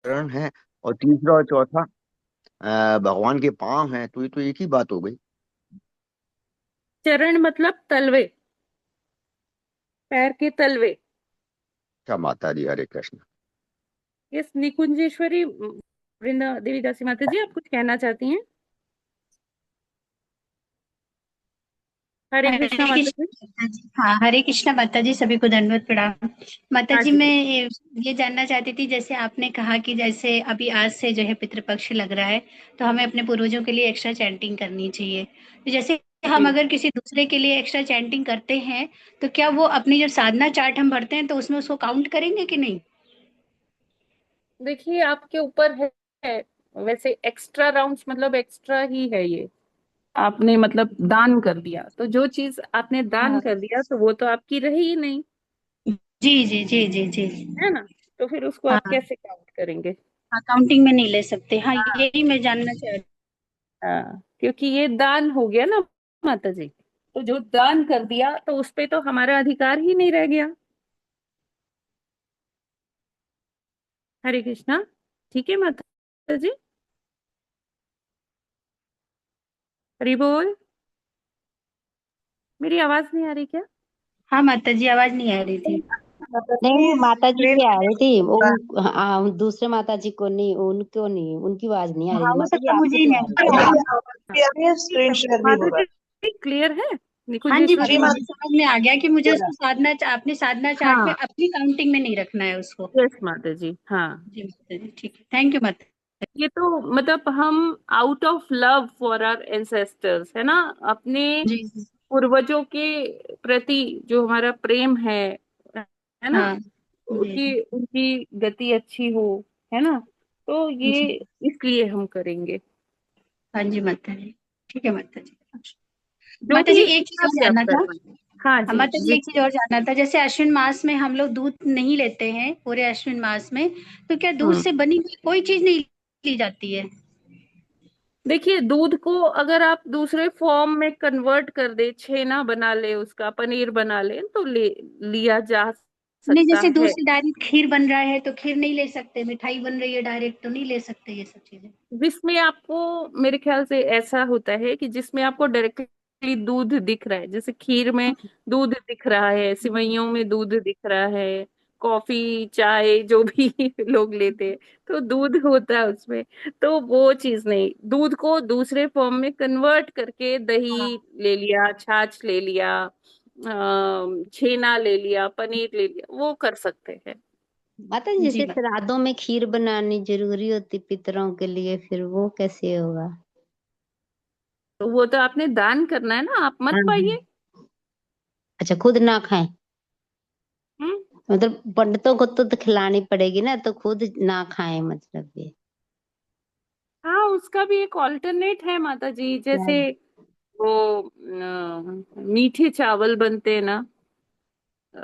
चरण है, और तीसरा और चौथा भगवान के पांव हैं, तो ये तो एक ही बात हो गई। चरण मतलब तलवे, पैर के तलवे। अच्छा माता जी, हरे कृष्ण। यस, निकुंजेश्वरी वृंदा देवी दासी माता जी, आप कुछ कहना चाहती हैं? हरे कृष्णा हरे माता जी। कृष्ण माता जी। हाँ, हरे कृष्णा माता जी, सभी को दंडवत प्रणाम। माता हाँ जी, जी। मैं ये जानना चाहती थी, जैसे आपने कहा कि जैसे अभी आज से जो है पितृपक्ष लग रहा है, तो हमें अपने पूर्वजों के लिए एक्स्ट्रा चैंटिंग करनी चाहिए। तो जैसे हम जी, अगर किसी दूसरे के लिए एक्स्ट्रा चैंटिंग करते हैं, तो क्या वो अपनी जो साधना चार्ट हम भरते हैं तो उसमें उसको काउंट करेंगे कि नहीं? देखिए आपके ऊपर है। वैसे एक्स्ट्रा राउंड्स मतलब एक्स्ट्रा ही है ये। आपने मतलब दान कर दिया, तो जो चीज आपने दान हाँ। कर दिया तो वो तो आपकी रही ही नहीं, जी जी जी जी जी। है ना? तो फिर उसको आप हाँ। कैसे काउंट करेंगे? हाँ, काउंटिंग में नहीं ले सकते। हाँ, हाँ। यही मैं जानना चाह रही हाँ, क्योंकि ये दान हो गया ना माता जी। तो जो दान कर दिया तो उस पे तो हमारा अधिकार ही नहीं रह गया। हरे कृष्णा। ठीक है माता जी। हरि बोल। मेरी आवाज नहीं आ रही क्या? हाँ माता जी, आवाज नहीं आ रही थी। नहीं, वो माता जी की आ रही थी वो। हाँ, दूसरे माता जी को नहीं, उनको नहीं, उनकी आवाज नहीं आ रही हाँ, थी हो माता जी, सकता है मुझे आपकी ही तो आ नहीं रही आ थी। रहा। भी आ रही है, स्क्रीन शेयर भी हो माता रहा जी क्लियर है? हाँ जी, है। जी निकुंजेश्वरी जी मुझे माता। समझ में आ गया कि मुझे उसको अपनी साधना चार्ट में हाँ। अपनी काउंटिंग में नहीं रखना है उसको। यस माता जी, हाँ। जी माता जी, ठीक है, थैंक यू माता। ये तो मतलब हम out of love for our ancestors, है ना, अपने जी जी। पूर्वजों के प्रति जो हमारा प्रेम है ना, हाँ जी उनकी उनकी गति अच्छी हो, है ना, तो ये जी। इसलिए हम करेंगे। हाँ जी माता जी, ठीक है माता जी। जो माता जी, भी एक चीज जितना और भी आप जानना कर था। पाए। हाँ हाँ, जी माता जी, जी। एक चीज और जानना था, जैसे अश्विन मास में हम लोग दूध नहीं लेते हैं पूरे अश्विन मास में, तो क्या दूध हम्म। से बनी हुई कोई चीज नहीं ली जाती है? देखिए दूध को अगर आप दूसरे फॉर्म में कन्वर्ट कर दे, छेना बना ले, उसका पनीर बना ले, तो लिया जा नहीं, सकता जैसे दूध है। से डायरेक्ट खीर बन रहा है तो खीर नहीं ले सकते, मिठाई बन रही है डायरेक्ट तो नहीं ले सकते ये सब चीजें? जिसमें आपको, मेरे ख्याल से ऐसा होता है कि जिसमें आपको डायरेक्टली दूध दिख रहा है, जैसे खीर में दूध दिख रहा है, सिवैयों में दूध दिख रहा है, कॉफी चाय जो भी लोग लेते हैं तो दूध होता है उसमें। तो वो चीज नहीं, दूध को दूसरे फॉर्म में कन्वर्ट करके दही हाँ ले लिया, छाछ ले लिया, छेना ले लिया, पनीर ले लिया, वो कर सकते हैं। माता जी, जी जैसे मैम। श्राद्धों में खीर बनानी जरूरी होती पितरों के लिए, फिर वो कैसे होगा? तो वो तो आपने दान करना है ना, आप मत हाँ हाँ। पाइए। अच्छा, खुद ना खाएं? हम्म। मतलब पंडितों को तो खिलानी पड़ेगी ना, तो खुद ना खाएं मतलब ये? हाँ, उसका भी एक ऑल्टरनेट है माता जी, क्या? जैसे वो मीठे चावल बनते हैं ना, अ,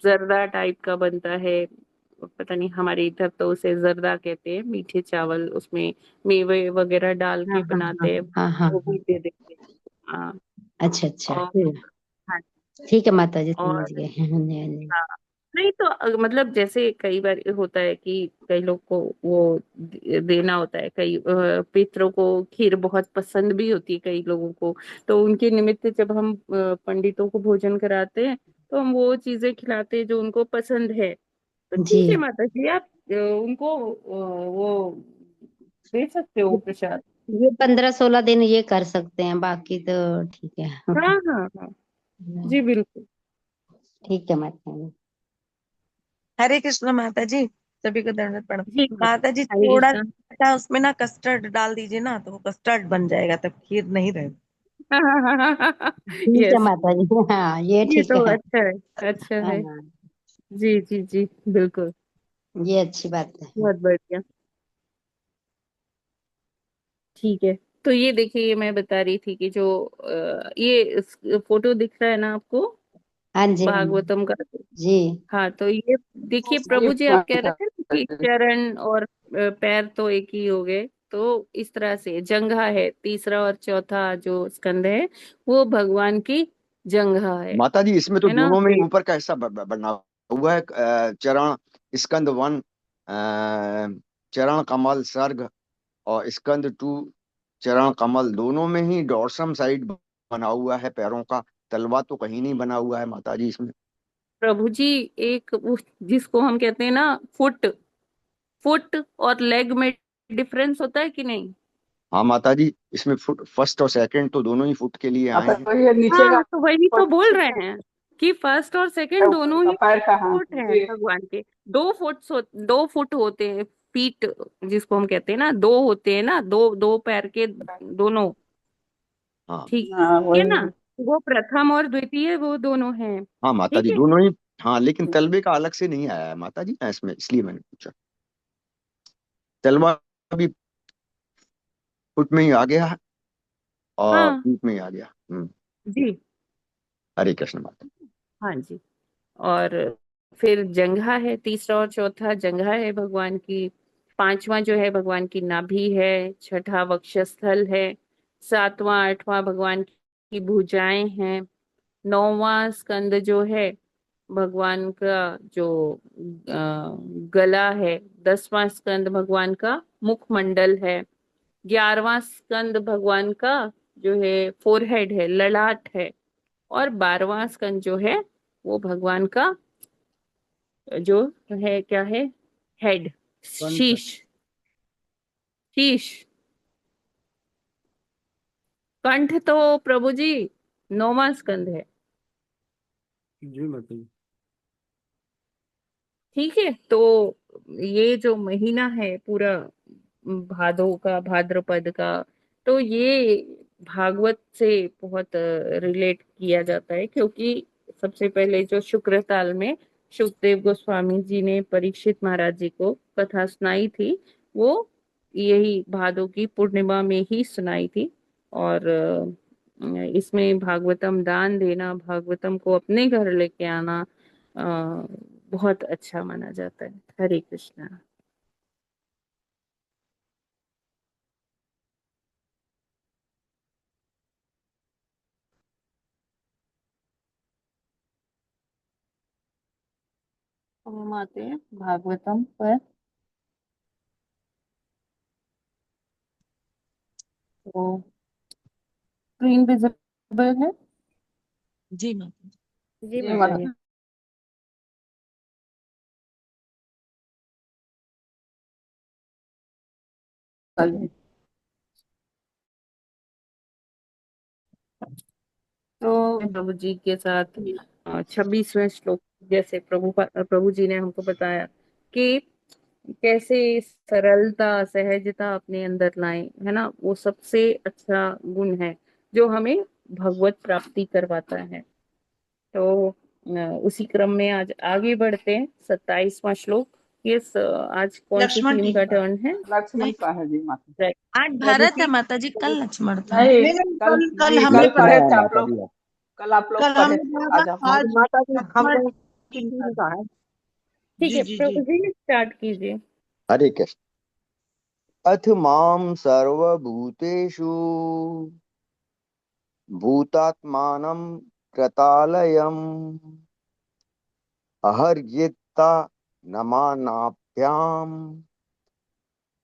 जर्दा टाइप का बनता है। पता नहीं, हमारे इधर तो उसे जर्दा कहते हैं, मीठे चावल, उसमें मेवे वगैरह डाल हाँ के हाँ हाँ बनाते हैं, हाँ हाँ वो हाँ। भी दे देते हैं। हाँ। अच्छा अच्छा, और हाँ। ठीक है माता जी, समझ और गए। हाँ हाँ हाँ। हाँ, नहीं तो मतलब जैसे कई बार होता है कि कई लोग को वो देना होता है, कई पितरों को खीर बहुत पसंद भी होती है कई लोगों को, तो उनके निमित्त जब हम पंडितों को भोजन कराते हैं तो हम वो चीजें खिलाते हैं जो उनको पसंद है। तो जी, ठीक है माता जी, आप उनको वो दे सकते हो प्रसाद। ये 15-16 दिन ये कर सकते हैं, बाकी तो ठीक है। हाँ हाँ हाँ। जी बिल्कुल। ठीक है माता जी। हरे कृष्ण माता जी, सभी को दंडवत प्रणाम। जी माता। माता जी, हरे थोड़ा कृष्णा। सा उसमें ना कस्टर्ड डाल दीजिए ना, तो वो कस्टर्ड बन जाएगा, तब खीर नहीं रहेगा। ठीक है यस। माता जी, हाँ ये ये ठीक तो है। अच्छा है, अच्छा है। हाँ, जी जी जी बिल्कुल। ये अच्छी बात है। बहुत बढ़िया। ठीक है। तो ये देखिए, ये मैं बता रही थी कि जो ये फोटो दिख रहा है ना आपको, हाँ जी हाँ भागवतम का। जी। हाँ, तो ये देखिए प्रभु जी, आप कह रहे थे ना कि चरण और पैर तो एक ही हो गए, तो इस तरह से जंघा है, तीसरा और चौथा जो स्कंद है वो भगवान की जंघा माता जी, इसमें तो है ना, दोनों में ही पेट। ऊपर का हिस्सा बना हुआ है, चरण, स्कंद वन, चरण कमल सर्ग और स्कंद टू चरण कमल दोनों में ही डोर्सम साइड बना हुआ है पैरों का, तलवा तो कहीं नहीं बना हुआ है माता जी इसमें। प्रभु जी, एक जिसको हम कहते हैं ना फुट, फुट और लेग में डिफरेंस होता है कि नहीं? हाँ माता जी, इसमें फुट फर्स्ट और सेकंड तो दोनों ही फुट के लिए आए आता हैं। तो ये नीचे का हाँ, तो वही तो बोल फुट रहे हैं कि फर्स्ट और है, सेकंड ऊपर दोनों का ही पैर कहाँ फुट है हैं जी। भगवान के। 2 फुट 2 फुट होते हैं, फीट जिसको हम कहते हैं ना, दो होते हैं ना, दो दो पैर के दोनों। हाँ ठीक हाँ है वही। ना? वो प्रथम और द्वितीय वो दोनों हैं। हाँ माता जी ठीक है। दोनों ही। हाँ लेकिन तलवे का अलग से नहीं आया है माता जी इसमें, इसलिए मैंने पूछा। तलवा भी फुट में ही आ गया है और हाँ फीट में ही आ गया। जी। हरे कृष्ण माता। हाँ जी। और फिर जंघा है, तीसरा और चौथा जंघा है भगवान की। पांचवा जो है भगवान की नाभि है। छठा वक्षस्थल है। सातवां आठवां भगवान की भुजाएं हैं। नौवां स्कंद जो है भगवान का जो गला है। 10वां स्कंद भगवान का मुखमंडल है। 11वां स्कंद भगवान का जो है फोरहेड है, ललाट है। और 12वां स्कंद जो है वो भगवान का जो है क्या है, हेड, शीश, शीश। कंठ तो प्रभु जी 9वां स्कंद है। जी माता जी। ठीक है। तो ये जो महीना है पूरा भादो का, भाद्रपद का, तो ये भागवत से बहुत रिलेट किया जाता है, क्योंकि सबसे पहले जो शुक्र ताल में शुकदेव गोस्वामी जी ने परीक्षित महाराज जी को कथा सुनाई थी, वो यही भादो की पूर्णिमा में ही सुनाई थी। और इसमें भागवतम दान देना, भागवतम को अपने घर लेके आना बहुत अच्छा माना जाता है। हरे कृष्णा। अब हम आते हैं भागवतम पर। तो स्क्रीन विजिबल है? जी माता जी। जी जी माता माता। जी। तो प्रभु जी के साथ 26वें श्लोक, जैसे प्रभु जी ने हमको बताया कि कैसे सरलता सहजता अपने अंदर लाए, है ना, वो सबसे अच्छा गुण है जो हमें भगवत प्राप्ति करवाता है। तो उसी क्रम में आज आगे बढ़ते हैं। 27वां श्लोक। ये आज कौन सी लक्ष्मण थीम जी का का। टर्न है? लक्ष्मण का है जी माता। Right. आज प्रभु भारत है जी। माता जी, कल लक्ष्मण था। नहीं नहीं नहीं, कल, कल जी हमने कल पढ़ा पढ़े हाँ थे आप माता लोग। जी। कल आप लोग कल पढ़े हमने थे, पढ़ा आज था, हम। आज माता जी लक्ष्मण हमको की तीन का है। ठीक जी है जी जी। प्रभु जी, स्टार्ट कीजिए। हरे कृष्ण। अथ माम सर्वभूतेषु भूतात्मानं कृतालयम् अहर्येत्ता नमानाभ्याम्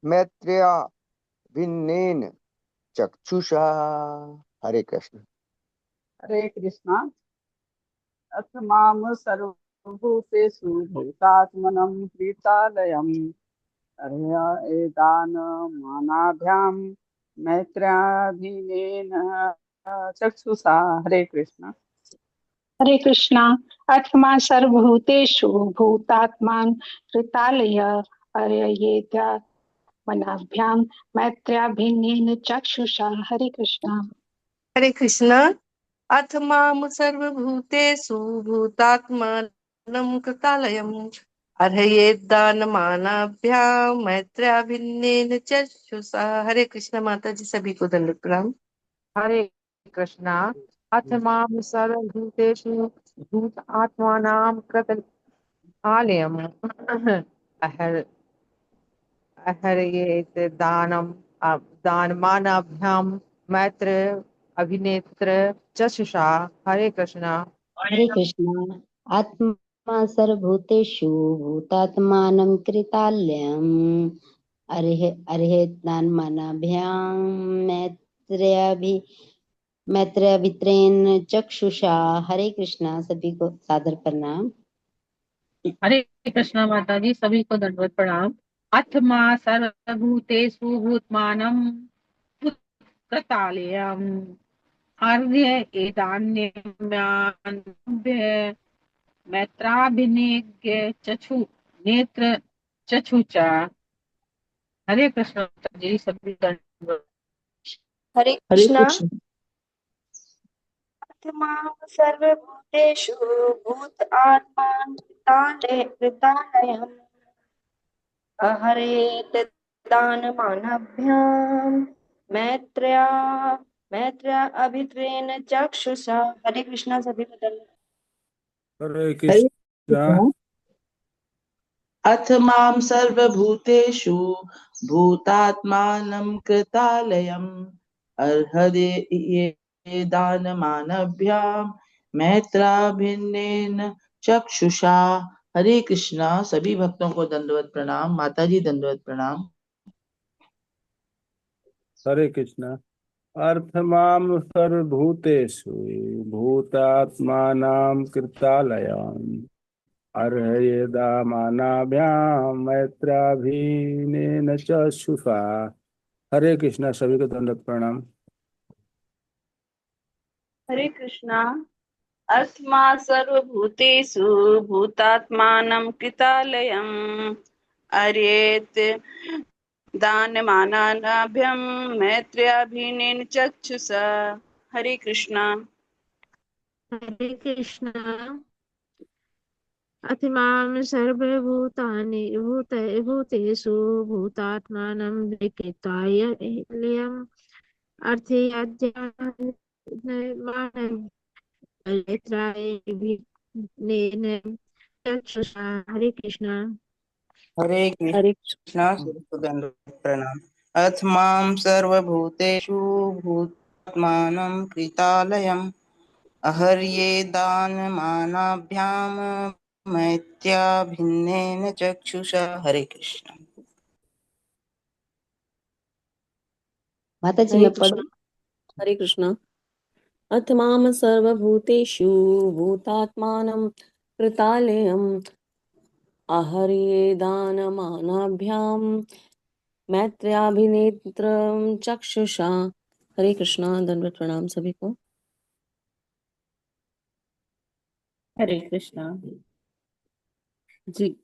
मैत्रेया भिन्नेन चक्षुषा। हरे कृष्ण। हरे कृष्णा। अथ माम सर्वभूतेषु भूतात्मनं प्रीतालयम् अर्हय एतान मानाभ्यां मैत्र्याधीनेन चक्षुषा। हरे कृष्णा। हरे कृष्णा। अथमा सर्वभूतेषु भूतात्मान कृतालय अर्ययेत्यात्मनाभ्यां मैत्र्याभिन्नेन चक्षुषा। हरे कृष्णा। हरे कृष्ण। अथ माम सर्वभूतेषु भूतात्मानं कृतालयम् अर्हयेद्दानमानाभ्यां मैत्र्याभिन्नेन चक्षुषा। हरे कृष्ण माता जी, सभी को दंडवत प्रणाम। हरे कृष्णा। अथ मां सर्वभूतेषु भूत आत्मानां कृत आलयम् अहर अहर्येत दानम दानमानाभ्यां मैत्र अभिनेत्र चक्षुषा। हरे कृष्णा। हरे कृष्णा। आत्मा मा सर्वभूतेषु भूतात्मानं कृताल्यम् अर्हेतान्मनाभ्यां मैत्रेयभित्रेण चक्षुषा। हरे कृष्णा, सभी को सादर प्रणाम। हरे कृष्णा माता जी, सभी को दंडवत प्रणाम। अथ मा सर्वभूतेषु भूतमानं कृतालयम् अर्घ्य एतान्यम्यान्भ्य मैत्राभिनिज्ञ चक्षु नेत्र चक्षुचा। हरे कृष्ण माता जी, सभी दंडवत। हरे हरे कृष्णा। कृष्ण। आत्मा सर्वभूतेषु भूत आत्मान कृतालयम् अहरेत दानमानभ्याम् मैत्र्या अभित्वेन चक्षुषा। हरे कृष्णा सभी को दंडवत। हरे हरे कृष्णा। कृष्ण। अथ मां सर्वभूतेषु भूतात्मानं कृतालयम् अर्हदे ये दानमानभ्यां मैत्राभिन्नेन चक्षुषा। हरे कृष्णा, सभी भक्तों को दंडवत प्रणाम। माता जी दंडवत प्रणाम। हरे कृष्णा। अर्थमाम सर्वभूतेषु भूतात्मानां कृतालयाम् अर्हयेदामानाभ्यां मैत्राभीनेन चक्षुषा। हरे कृष्णा, सभी को दंडवत प्रणाम। हरे कृष्णा। अस्मा सर्वभूतेषु भूतात्मानं कृतालयम् अर्येत दानमानाभ्यं मैत्र्याभिनेन चक्षुषा। हरे कृष्णा। हरे कृष्णा। अथ मां सर्वभूतानि भूतेषु भूतात्मानं विकृतायम् अर्थयाज्ञानेन चक्षुषा। हरे कृष्णा। हरे हरे कृष्णा, सबको दंडवत प्रणाम। अथ मां सर्वभूतेषु भूतात्मानं कृतालयम् अहर्ये दानमानाभ्यां मैत्र्याभिन्नेन चक्षुषा। हरे कृष्ण। माता जी हरे मैं कृष्णा। पढ़ूं? हरे कृष्णा। अथ माम सर्वभूतेषु भूतात्मानं कृतालयम् आहर्येदानमानाभ्यां मैत्र्याभिनेत्रं चक्षुषा। हरे कृष्णा, दंडवत प्रणाम सभी को। हरे कृष्णा जी।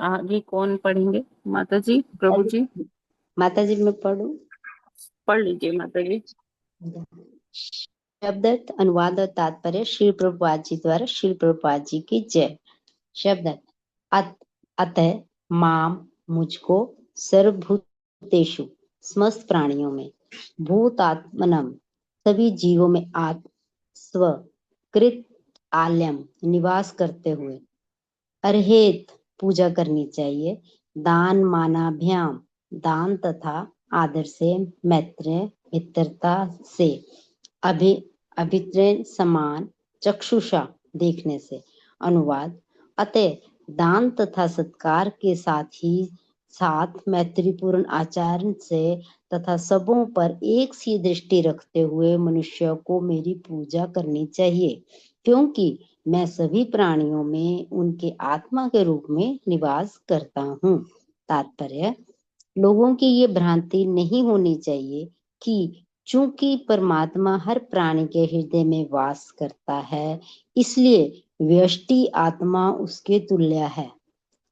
आगे कौन पढ़ेंगे? माता जी, प्रभु जी, माता जी मैं पढ़ूं? पढ़ लीजिए माता जी। शब्दार्थ, अनुवाद और तात्पर्य श्री प्रभुपाद जी द्वारा। श्री प्रभुपाद जी की जय। शब्दार्थ, अतः माम मुझको, सर्वभूतेषु समस्त प्राणियों में, भूतात्मनम सभी जीवों में, आत्म स्व कृत आलयम निवास करते हुए, अर्हेत पूजा करनी चाहिए, दान मानाभ्याम दान तथा आदर से, मैत्रेय मित्रता से, अभि अभित्रेण समान, चक्षुषा देखने से। अनुवाद, अतः दान तथा सत्कार के साथ मैत्रीपूर्ण आचरण से तथा सबों पर एक सी दृष्टि रखते हुए मनुष्य को मेरी पूजा करनी चाहिए, क्योंकि मैं सभी प्राणियों में उनके आत्मा के रूप में निवास करता हूँ। तात्पर्य, लोगों की ये भ्रांति नहीं होनी चाहिए कि चूंकि परमात्मा हर प्राणी के हृदय में वास करता है, इसलिए व्यष्टि आत्मा उसके तुल्य है।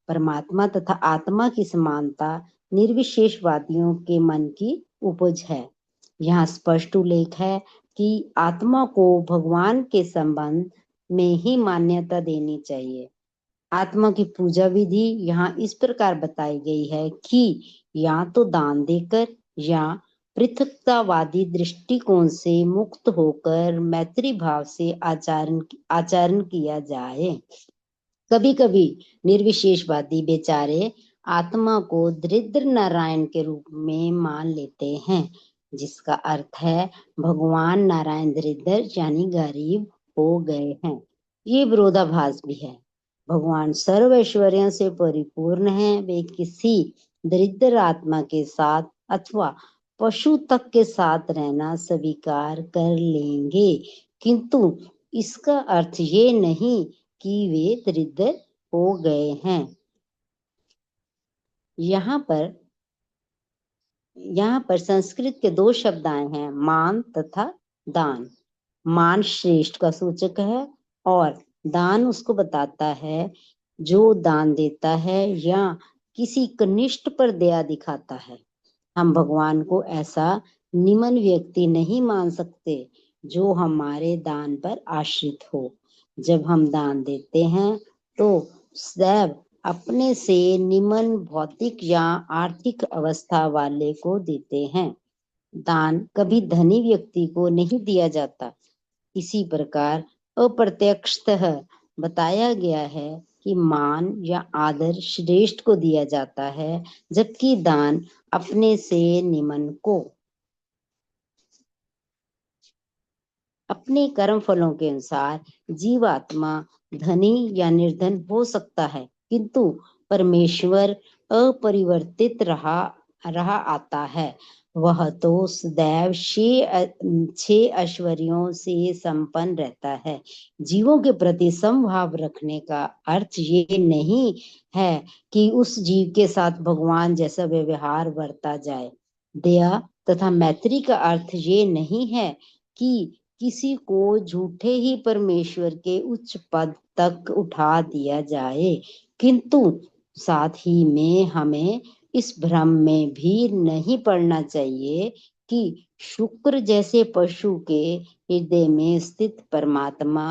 परमात्मा तथा आत्मा की समानता निर्विशेषवादियों के मन की उपज है। यहाँ स्पष्ट उल्लेख है कि आत्मा को भगवान के संबंध में ही मान्यता देनी चाहिए। आत्मा की पूजा विधि यहाँ इस प्रकार बताई गई है कि या तो दान देकर या पृथकतावादी दृष्टिकोण से मुक्त होकर मैत्री भाव से आचरण किया जाए। कभी कभी निर्विशेषवादी बेचारे आत्मा को दरिद्र नारायण के रूप में मान लेते हैं, जिसका अर्थ है भगवान नारायण दरिद्र यानी गरीब हो गए हैं। ये विरोधाभास भी है। भगवान सर्व ऐश्वर्यों से परिपूर्ण हैं। वे किसी दरिद्र आत्मा के साथ अथवा पशु तक के साथ रहना स्वीकार कर लेंगे, किंतु इसका अर्थ ये नहीं कि वे दरिद्र हो गए हैं। यहाँ पर संस्कृत के दो शब्द आए हैं, मान तथा दान। मान श्रेष्ठ का सूचक है और दान उसको बताता है जो दान देता है या किसी कनिष्ठ पर दया दिखाता है। हम भगवान को ऐसा निम्न व्यक्ति नहीं मान सकते जो हमारे दान पर आश्रित हो। जब हम दान देते हैं तो सदैव अपने से निम्न भौतिक या आर्थिक अवस्था वाले को देते हैं। दान कभी धनी व्यक्ति को नहीं दिया जाता। इसी प्रकार अप्रत्यक्षतः बताया गया है कि मान या आदर श्रेष्ठ को दिया जाता है, जबकि दान अपने से निम्न को। अपने कर्म फलों के अनुसार जीवात्मा धनी या निर्धन हो सकता है, किंतु परमेश्वर अपरिवर्तित रहा आता है। वह तो सदैव 6 ऐश्वर्यों से संपन्न रहता है। जीवों के प्रति समभाव रखने का अर्थ ये नहीं है कि उस जीव के साथ भगवान जैसा व्यवहार बरता जाए। दया तथा मैत्री का अर्थ ये नहीं है कि किसी को झूठे ही परमेश्वर के उच्च पद तक उठा दिया जाए, किंतु साथ ही में हमें इस भ्रम में भी नहीं पड़ना चाहिए कि शुक्र जैसे पशु के हृदय में स्थित परमात्मा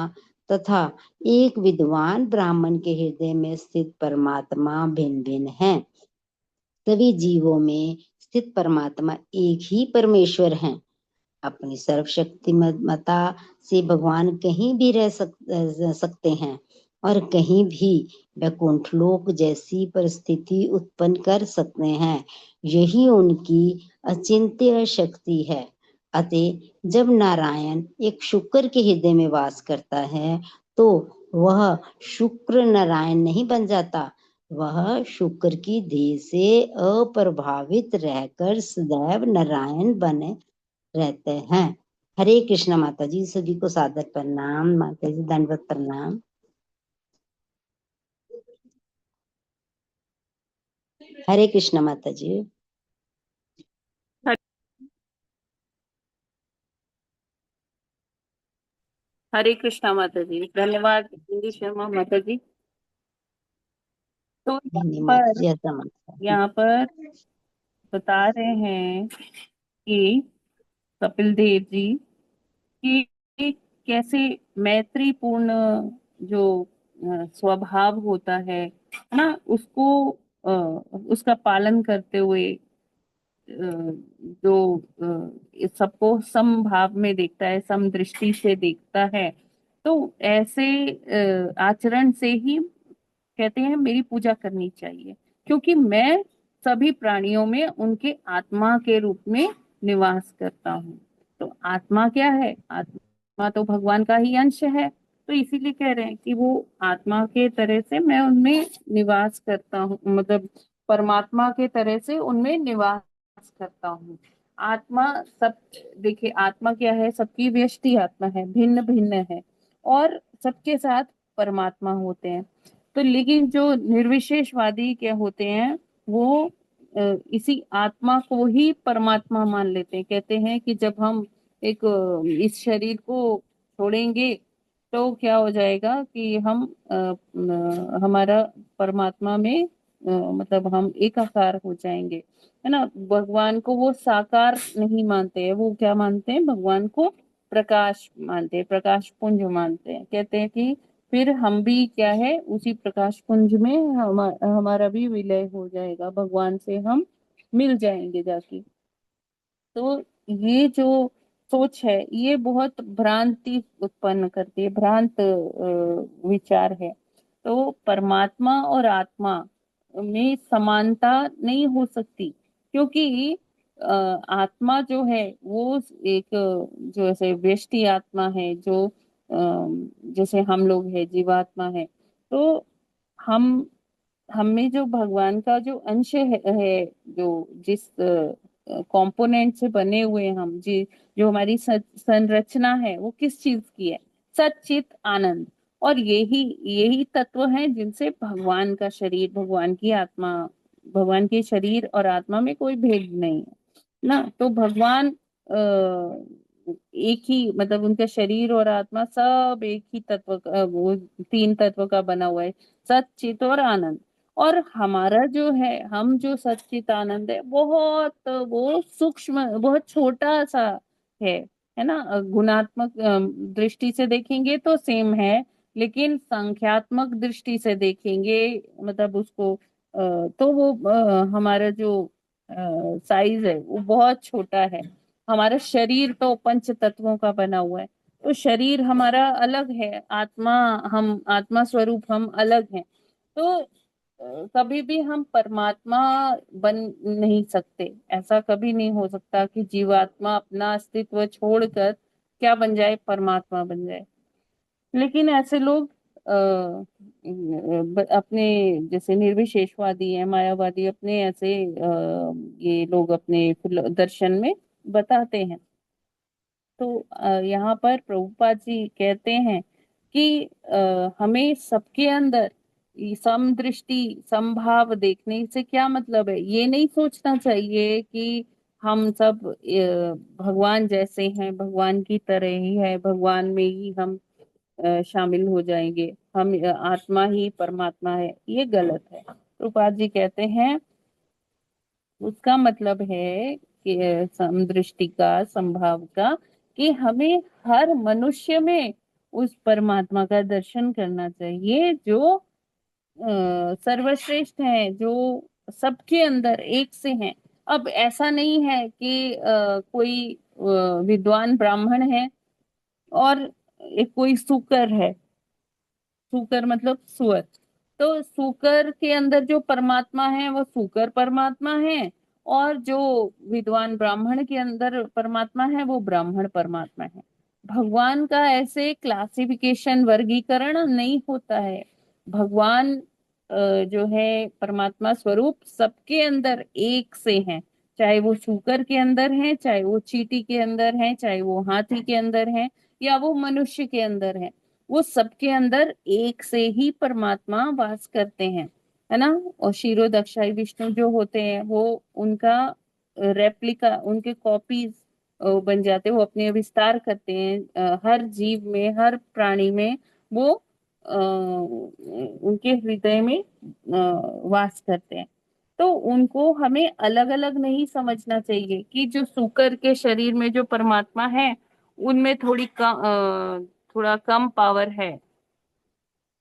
तथा एक विद्वान ब्राह्मण के हृदय में स्थित परमात्मा भिन्न भिन्न हैं। सभी जीवों में स्थित परमात्मा एक ही परमेश्वर हैं। अपनी सर्वशक्तिमता से भगवान कहीं भी रह सकते हैं और कहीं भी वैकुंठ लोक जैसी परिस्थिति उत्पन्न कर सकते हैं। यही उनकी अचिंत्य शक्ति है। अतः जब नारायण एक शुक्र के हृदय में वास करता है तो वह शुक्र नारायण नहीं बन जाता। वह शुक्र की देह से अप्रभावित रहकर सदैव नारायण बने रहते हैं। हरे कृष्ण माता जी, सभी को सादर प्रणाम। माता जी दंडवत प्रणाम। हरे कृष्ण माता जी। हरे कृष्णा माता जी। धन्यवाद इंदी शर्मा माता जी। तो यहाँ पर बता रहे हैं कि कपिल देव जी कि कैसे मैत्रीपूर्ण जो स्वभाव होता है ना, उसको उसका पालन करते हुए जो सबको समभाव में देखता है, सम दृष्टि से देखता है, तो ऐसे आचरण से ही कहते हैं मेरी पूजा करनी चाहिए, क्योंकि मैं सभी प्राणियों में उनके आत्मा के रूप में निवास करता हूँ। तो आत्मा क्या है? आत्मा तो भगवान का ही अंश है। तो इसीलिए कह रहे हैं कि वो आत्मा के तरह से मैं उनमें निवास करता हूँ, मतलब परमात्मा के तरह से उनमें निवास करता हूँ। आत्मा सब, देखिए आत्मा क्या है? सबकी व्यष्टि आत्मा है, भिन्न भिन्न है और सबके साथ परमात्मा होते हैं। तो लेकिन जो निर्विशेषवादी क्या होते हैं, वो इसी आत्मा को ही परमात्मा मान लेते हैं। कहते हैं कि जब हम एक इस शरीर को छोड़ेंगे तो क्या हो जाएगा कि हम हमारा परमात्मा में मतलब हम एकाकार हो जाएंगे, है ना। भगवान को वो साकार नहीं मानते हैं, वो क्या मानते हैं? भगवान को प्रकाश मानते हैं, प्रकाश पुंज मानते हैं। कहते हैं कि फिर हम भी क्या है, उसी प्रकाश पुंज में हमारा भी विलय हो जाएगा, भगवान से हम मिल जाएंगे जाके। तो ये जो सोच है ये बहुत भ्रांति उत्पन्न करती है, भ्रांत विचार है। तो परमात्मा और आत्मा में समानता नहीं हो सकती, क्योंकि आत्मा जो है वो एक जो ऐसे व्यष्टि आत्मा है, जो जैसे हम लोग है जीवात्मा है, तो हम में जो भगवान का जो अंश है जो जिस कंपोनेंट से बने हुए हैं हम जी, जो हमारी संरचना है वो किस चीज की है? सच्चित आनंद। और यही यही तत्व हैं जिनसे भगवान का शरीर, भगवान की आत्मा, भगवान के शरीर और आत्मा में कोई भेद नहीं है ना। तो भगवान एक ही, मतलब उनका शरीर और आत्मा सब एक ही तत्व वो तीन तत्व का बना हुआ है, सच्चित और आनंद। और हमारा जो है, हम जो सच्चित आनंद है, बहुत वो सूक्ष्म, बहुत छोटा सा है है ना। गुणात्मक दृष्टि से देखेंगे तो सेम है, लेकिन संख्यात्मक दृष्टि से देखेंगे, मतलब उसको तो वो हमारा जो साइज है वो बहुत छोटा है। हमारा शरीर तो पंच तत्वों का बना हुआ है, तो शरीर हमारा अलग है, आत्मा, हम आत्मा स्वरूप हम अलग हैं। तो कभी भी हम परमात्मा बन नहीं सकते। ऐसा कभी नहीं हो सकता कि जीवात्मा अपना अस्तित्व छोड़कर क्या बन जाए, परमात्मा बन जाए। लेकिन ऐसे लोग अपने, जैसे निर्विशेषवादी है, मायावादी, अपने ऐसे ये लोग अपने दर्शन में बताते हैं। तो यहाँ पर प्रभुपाद जी कहते हैं कि हमें सबके अंदर ये समदृष्टि, समभाव देखने से क्या मतलब है, ये नहीं सोचना चाहिए कि हम सब भगवान जैसे हैं, भगवान की तरह ही है, भगवान में ही हम शामिल हो जाएंगे, हम आत्मा ही परमात्मा है। ये गलत है। प्रभुपाद जी कहते हैं उसका मतलब है कि समदृष्टि का, संभाव का, कि हमें हर मनुष्य में उस परमात्मा का दर्शन करना चाहिए जो सर्वश्रेष्ठ है, जो सबके अंदर एक से हैं। अब ऐसा नहीं है कि कोई विद्वान ब्राह्मण है और एक कोई सुकर है, सूकर मतलब सुअर, तो सूकर के अंदर जो परमात्मा है वो सूकर परमात्मा है, और जो विद्वान ब्राह्मण के अंदर परमात्मा है वो ब्राह्मण परमात्मा है। भगवान का ऐसे क्लासिफिकेशन, वर्गीकरण नहीं होता है। भगवान जो है परमात्मा स्वरूप सबके अंदर एक से है, चाहे वो सूकर के अंदर है, चाहे वो चींटी के अंदर है, चाहे वो हाथी के अंदर है, या वो मनुष्य के अंदर है। वो सबके अंदर एक से ही परमात्मा वास करते हैं, है ना। और क्षीरो दक्षाई विष्णु जो होते हैं वो उनका रेप्लिका, उनके कॉपीज बन जाते हैं, वो अपने विस्तार करते हैं हर जीव में, हर प्राणी में। वो उनके हृदय में वास करते हैं। तो उनको हमें अलग अलग नहीं समझना चाहिए कि जो सूकर के शरीर में जो परमात्मा है उनमें थोड़ा कम पावर है,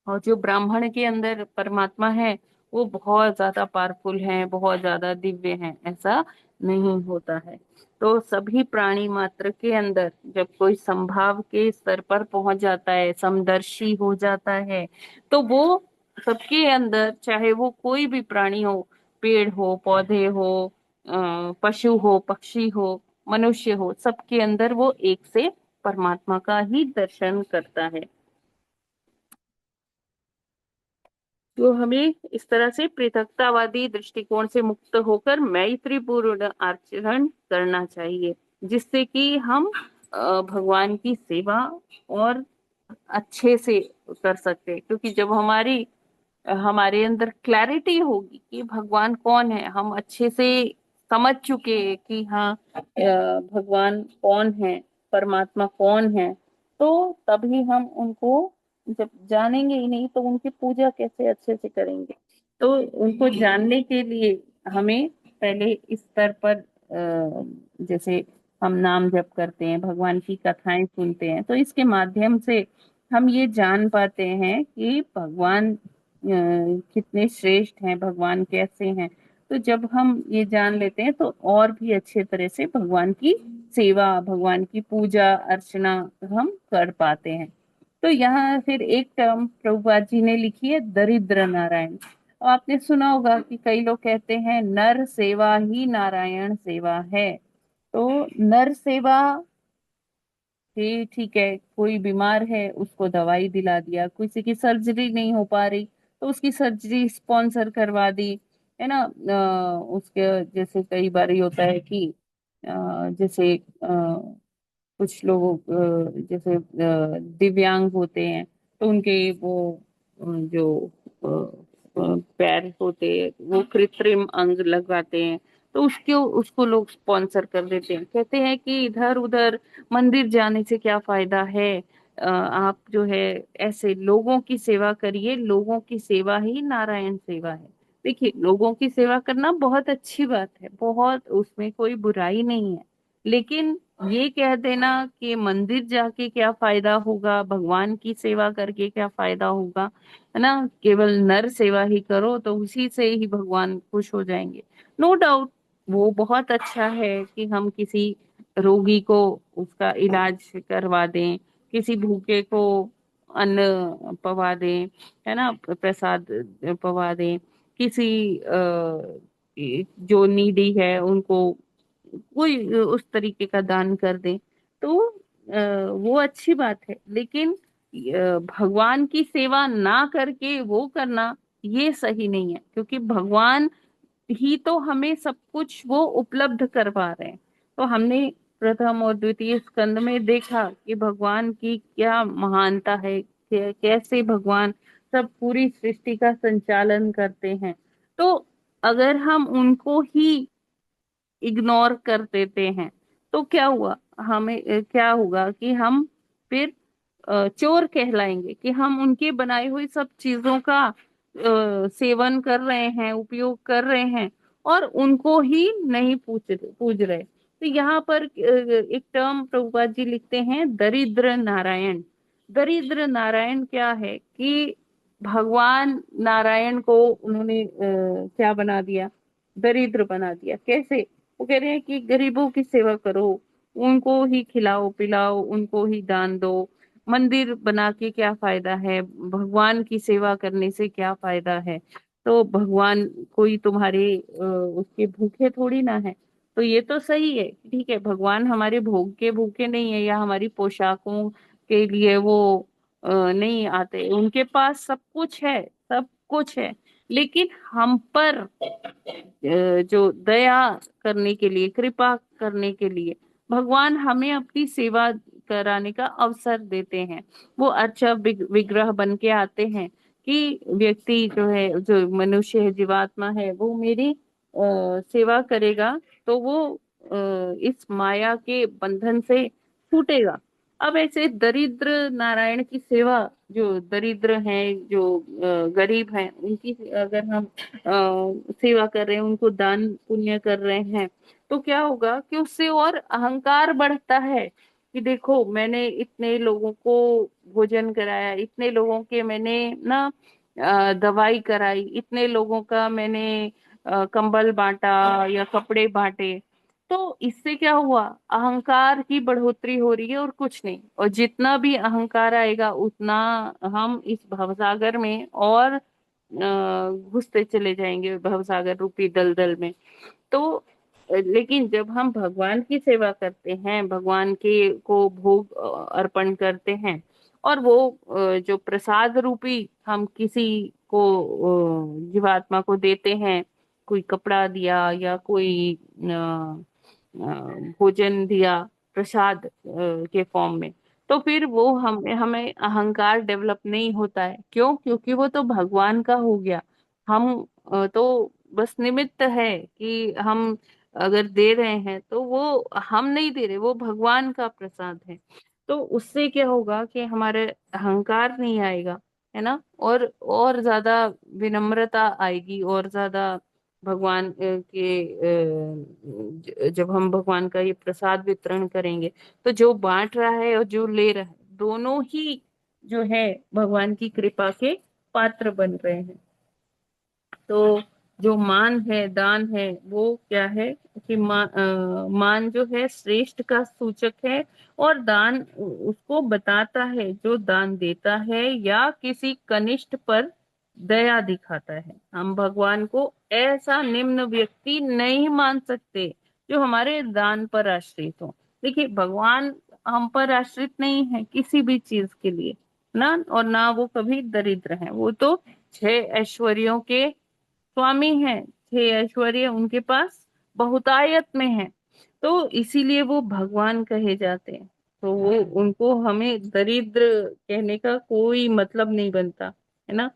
और जो ब्राह्मण के अंदर परमात्मा है वो बहुत ज्यादा पावरफुल है, बहुत ज्यादा दिव्य है। ऐसा नहीं होता है। तो सभी प्राणी मात्र के अंदर जब कोई संभाव के स्तर पर पहुंच जाता है, समदर्शी हो जाता है, तो वो सबके अंदर, चाहे वो कोई भी प्राणी हो, पेड़ हो, पौधे हो, पशु हो, पक्षी हो, मनुष्य हो, सबके अंदर वो एक से परमात्मा का ही दर्शन करता है। तो हमें इस तरह से पृथकतावादी दृष्टिकोण से मुक्त होकर मैत्रीपूर्ण आचरण करना चाहिए, जिससे कि हम भगवान की सेवा और अच्छे से कर सकते हैं। क्योंकि जब हमारे अंदर क्लैरिटी होगी कि भगवान कौन है, हम अच्छे से समझ चुके हैं कि हाँ भगवान कौन है, परमात्मा कौन है, तो तभी हम उनको, जब जानेंगे ही नहीं तो उनकी पूजा कैसे अच्छे से करेंगे। तो उनको जानने के लिए हमें पहले इस स्तर पर जैसे हम नाम जप करते हैं, भगवान की कथाएं सुनते हैं, तो इसके माध्यम से हम ये जान पाते हैं कि भगवान कितने श्रेष्ठ हैं, भगवान कैसे हैं। तो जब हम ये जान लेते हैं तो और भी अच्छे तरह से भगवान की सेवा, भगवान की पूजा अर्चना हम कर पाते हैं। तो यहाँ फिर एक टर्म प्रभुपाद जी ने लिखी है, दरिद्र नारायण। आपने सुना होगा कि कई लोग कहते हैं नर सेवा ही नारायण सेवा है। तो नर सेवा, ठीक है, कोई बीमार है उसको दवाई दिला दिया, किसी की सर्जरी नहीं हो पा रही तो उसकी सर्जरी स्पॉन्सर करवा दी, है ना। उसके जैसे कई बार ये होता है कि जैसे कुछ लोग जैसे दिव्यांग होते हैं, तो उनके वो जो पैर होते हैं वो कृत्रिम अंग लगवाते हैं, तो उसको उसको लोग स्पॉन्सर कर देते हैं। कहते हैं कि इधर उधर मंदिर जाने से क्या फायदा है, आप जो है ऐसे लोगों की सेवा करिए, लोगों की सेवा ही नारायण सेवा है। देखिए, लोगों की सेवा करना बहुत अच्छी बात है, बहुत, उसमें कोई बुराई नहीं है। लेकिन ये कह देना कि मंदिर जाके क्या फायदा होगा, भगवान की सेवा करके क्या फायदा होगा, है ना, केवल नर सेवा ही करो तो उसी से ही भगवान खुश हो जाएंगे। नो डाउट, वो बहुत अच्छा है कि हम किसी रोगी को उसका इलाज करवा दें, किसी भूखे को अन्न पवा दें, है ना, प्रसाद पवा दें, किसी जो नीडी है उनको कोई उस तरीके का दान कर दे, तो वो अच्छी बात है। लेकिन भगवान की सेवा ना करके वो करना, ये सही नहीं है, क्योंकि भगवान ही तो हमें सब कुछ वो उपलब्ध करवा रहे हैं। तो हमने प्रथम और द्वितीय स्कंद में देखा कि भगवान की क्या महानता है, कैसे भगवान सब पूरी सृष्टि का संचालन करते हैं। तो अगर हम उनको ही इग्नोर कर देते हैं तो क्या हुआ, हमें क्या होगा कि हम फिर चोर कहलाएंगे, कि हम उनके बनाई हुई सब चीजों का सेवन कर रहे हैं, उपयोग कर रहे हैं, और उनको ही नहीं पूज रहे। तो यहाँ पर एक टर्म प्रभुपाद जी लिखते हैं, दरिद्र नारायण। दरिद्र नारायण क्या है कि भगवान नारायण को उन्होंने क्या बना दिया, दरिद्र बना दिया। कैसे? वो कह रहे हैं कि गरीबों की सेवा करो, उनको ही खिलाओ पिलाओ, उनको ही दान दो। मंदिर बना के क्या फायदा है, भगवान की सेवा करने से क्या फायदा है। तो भगवान कोई तुम्हारे उसके भूखे थोड़ी ना है। तो ये तो सही है, ठीक है, भगवान हमारे भोग के भूखे नहीं है, या हमारी पोशाकों के लिए वो नहीं आते, उनके पास सब कुछ है, सब कुछ है। लेकिन हम पर जो दया करने के लिए, कृपा करने के लिए भगवान हमें अपनी सेवा कराने का अवसर देते हैं। वो अच्छा विग्रह बन के आते हैं कि व्यक्ति जो है, जो मनुष्य है, जीवात्मा है, वो मेरी सेवा करेगा तो वो इस माया के बंधन से छूटेगा। अब ऐसे दरिद्र नारायण की सेवा, जो दरिद्र हैं, जो गरीब हैं, उनकी अगर हम सेवा कर रहे हैं, उनको दान पुण्य कर रहे हैं, तो क्या होगा कि उससे और अहंकार बढ़ता है कि देखो, मैंने इतने लोगों को भोजन कराया, इतने लोगों के मैंने ना दवाई कराई, इतने लोगों का मैंने कंबल बांटा या कपड़े बांटे। तो इससे क्या हुआ, अहंकार की बढ़ोतरी हो रही है और कुछ नहीं। और जितना भी अहंकार आएगा उतना हम इस भवसागर में और घुसते चले जाएंगे, भवसागर रूपी दलदल में। तो लेकिन जब हम भगवान की सेवा करते हैं, भगवान के को भोग अर्पण करते हैं, और वो जो प्रसाद रूपी हम किसी को जीवात्मा को देते हैं, कोई कपड़ा दिया या कोई भोजन दिया प्रसाद के फॉर्म में, तो फिर वो हमें हमें अहंकार डेवलप नहीं होता है। क्यों? क्योंकि वो तो भगवान का हो गया। हम तो बस निमित्त है कि हम अगर दे रहे हैं तो वो हम नहीं दे रहे, वो भगवान का प्रसाद है। तो उससे क्या होगा कि हमारे अहंकार नहीं आएगा, है ना, और ज्यादा विनम्रता आएगी, और ज्यादा भगवान जब हम भगवान का ये प्रसाद वितरण करेंगे, तो जो बांट रहा है और जो ले रहा है, दोनों ही जो है भगवान की कृपा के पात्र बन रहे हैं। तो जो मान है, दान है, वो क्या है कि मान जो है श्रेष्ठ का सूचक है, और दान उसको बताता है जो दान देता है या किसी कनिष्ठ पर दया दिखाता है। हम भगवान को ऐसा निम्न व्यक्ति नहीं मान सकते जो हमारे दान पर आश्रित हो। देखिए, भगवान हम पर आश्रित नहीं है किसी भी चीज के लिए ना, और ना वो कभी दरिद्र है, वो तो छह ऐश्वर्यों के स्वामी हैं, छह ऐश्वर्य उनके पास बहुतायत में है, तो इसीलिए वो भगवान कहे जाते हैं। तो वो उनको हमें दरिद्र कहने का कोई मतलब नहीं बनता, है ना।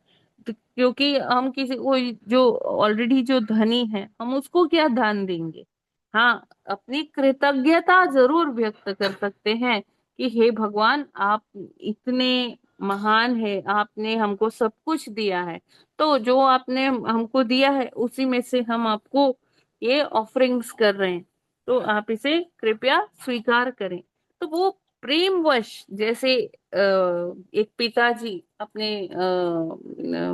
तो क्योंकि हम किसी को जो ऑलरेडी जो धनी है, हम उसको क्या दान देंगे। हाँ, अपनी कृतज्ञता जरूर व्यक्त कर सकते हैं कि हे भगवान, आप इतने महान है, आपने हमको सब कुछ दिया है, तो जो आपने हमको दिया है उसी में से हम आपको ये ऑफरिंग्स कर रहे हैं, तो आप इसे कृपया स्वीकार करें। तो वो प्रेमवश, जैसे एक पिताजी अपने